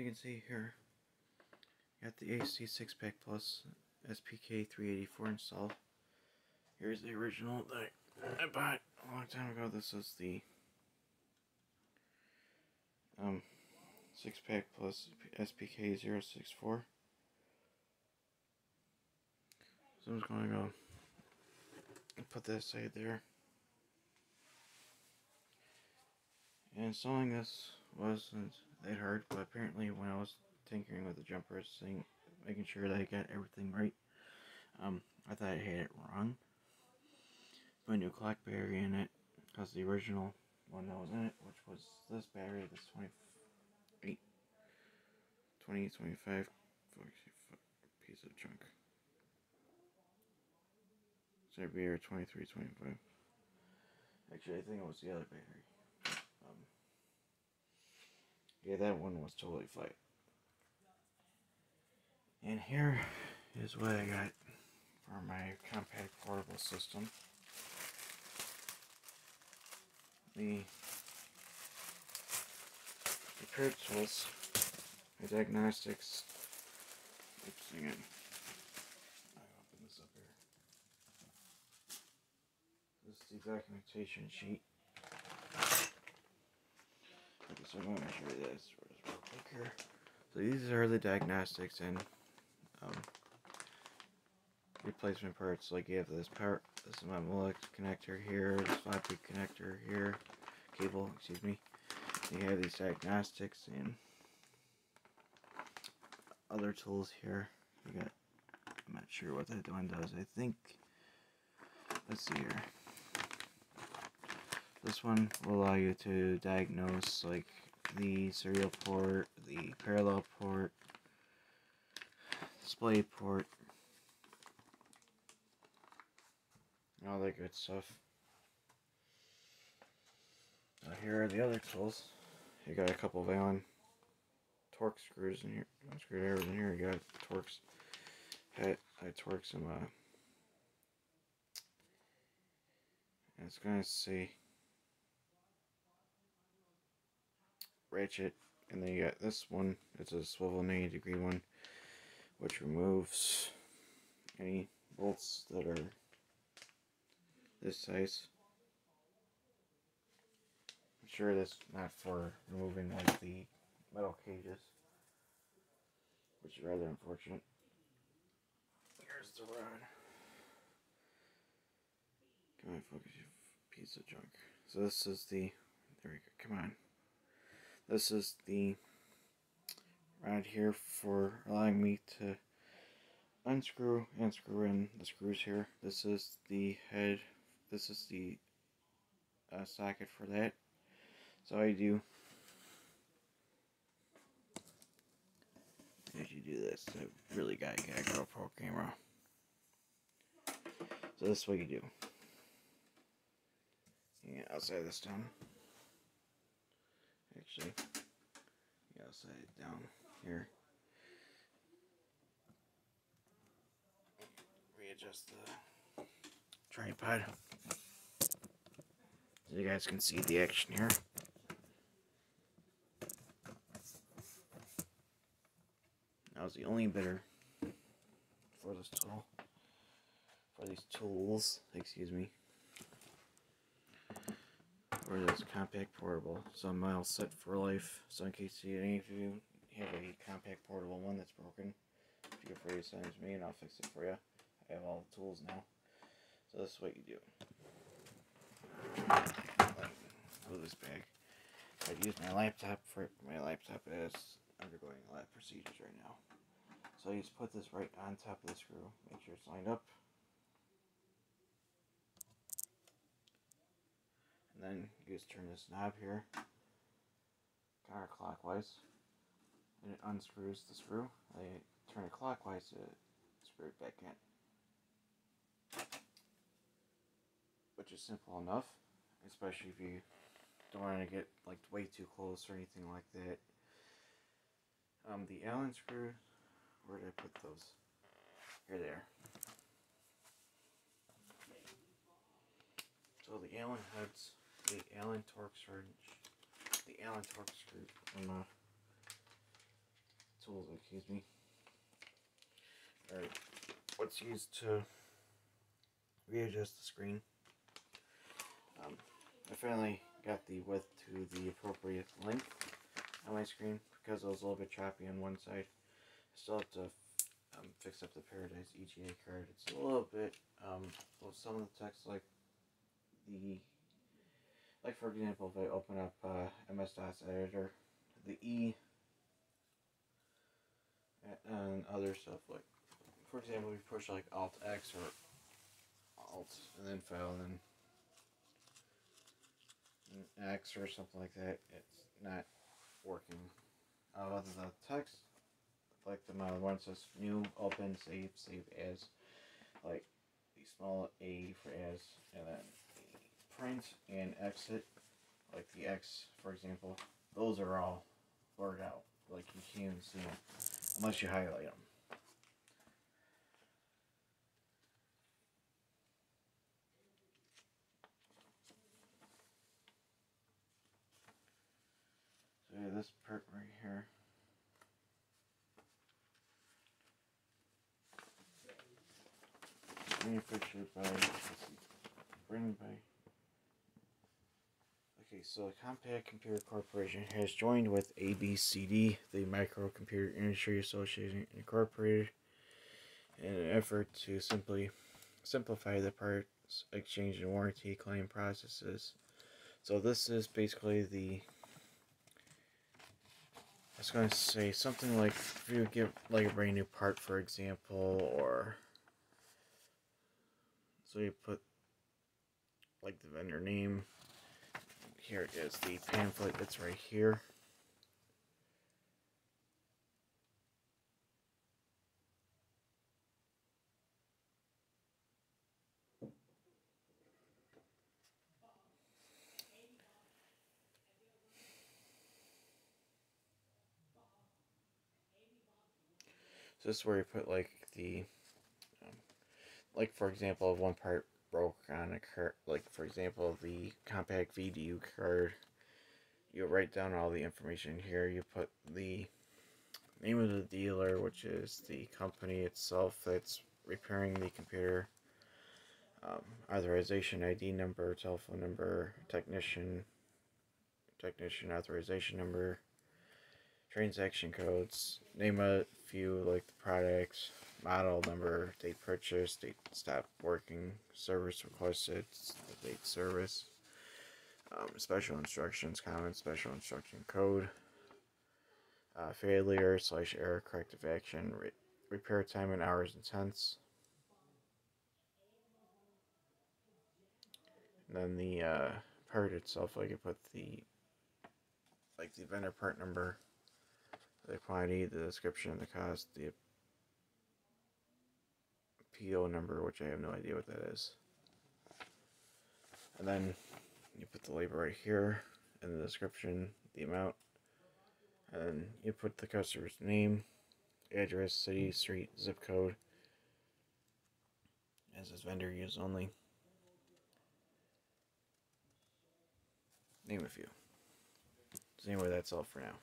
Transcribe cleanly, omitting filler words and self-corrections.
can see here, got the AST SixPakPlus SPK 384 installed. Here's the original that I bought a long time ago. This is the SixPakPlus SPK 064. So I'm just going to go put that aside there. And installing this wasn't that hard, but apparently when I was tinkering with the jumpers, making sure that I got everything right, I thought I had it wrong. Put a new clock battery in it, because the original one that was in it, which was this battery, this 25 piece of junk. So it'd be here 23, 25. Actually, I think it was the other battery. Yeah, that one was totally flat. And here is what I got for my Compaq Portable system. The repair tools, the diagnostics. Oops, hang on. I'll open this up here. This is the documentation sheet. Okay, so I'm going to show you this real quick here. So these are the diagnostics and replacement parts. Like you have this part, this is my mullet connector here, this 5-pin connector here, cable, excuse me. You have these diagnostics and other tools here. You got, I'm not sure what that one does. I think, let's see here. This one will allow you to diagnose like the serial port, the parallel port, display port, and all that good stuff. Now here are the other tools. You got a couple of Allen torque screws in here, screwdrivers in here. You got Torx. I torque some. It's gonna say ratchet, and then you got this one. It's a swivel 90-degree one, which removes any bolts that are this size. I'm sure that's not for removing like the metal cages, which is rather unfortunate. Here's the rod. Come on, focus, you piece of junk. So this is the, there we go, come on. This is the rod here for allowing me to unscrew and screw in the screws here. This is the head, this is the socket for that. So I do, as you do this, I really gotta get a GoPro camera. So this is what you do. Yeah, outside this down. Actually, yeah, outside it down here. Readjust the tripod so you guys can see the action here. That was the only bidder for this tool, for these tools, excuse me, for this Compaq Portable. So I'm all set for life. So in case any of you have a Compaq Portable one that's broken, feel free to send it to me and I'll fix it for you. I have all the tools now. So this is what you do. Move this bag. I'd use my laptop for my laptop is undergoing a lot of procedures right now. So you just put this right on top of the screw. Make sure it's lined up. And then you just turn this knob here counterclockwise, and it unscrews the screw. I turn it clockwise to screw it back in, which is simple enough, especially if you don't want to get like way too close or anything like that. The Allen screws, where did I put those? Here they are. So the Allen heads, the Allen torque wrench, the Allen torque screw from tools, excuse me, are what's used to readjust the screen. I finally got the width to the appropriate length on my screen because it was a little bit choppy on one side. I still have to fix up the Paradise EGA card. It's a little bit, well, some of the text, like for example, if I open up MS-DOS editor, the E and other stuff, like for example, if you push like Alt X or Alt and then File and then X or something like that, it's not working. The text, like the one says new, open, save as, like the small A for as, and then the print and exit, like the X, for example, those are all blurred out. Like you can't even see them unless you highlight them. So yeah, this part right here. Manufactured by, written by. Okay, so Compaq Computer Corporation has joined with ABCD, the Microcomputer Industry Association Incorporated, in an effort to simplify the parts exchange and warranty claim processes. So this is basically I was going to say something like if you get like a brand new part, for example, or so you put like the vendor name. Here it is, the pamphlet that's right here. So this is where you put like like for example, if one part broke on a card, like for example the Compaq VDU card, you write down all the information here. You put the name of the dealer, which is the company itself that's repairing the computer, authorization ID number, telephone number, technician authorization number, transaction codes, name a few like the products, model number, date purchase, date stopped working, service requested, date service, special instructions, common special instruction code, failure / error corrective action, repair time in hours and cents. And then the part itself, like you put the vendor part number, the quantity, the description, the cost, the PO number, which I have no idea what that is. And then you put the label right here, and the description, the amount, and then you put the customer's name, address, city, street, zip code, as is vendor use only. Name a few. So anyway, that's all for now.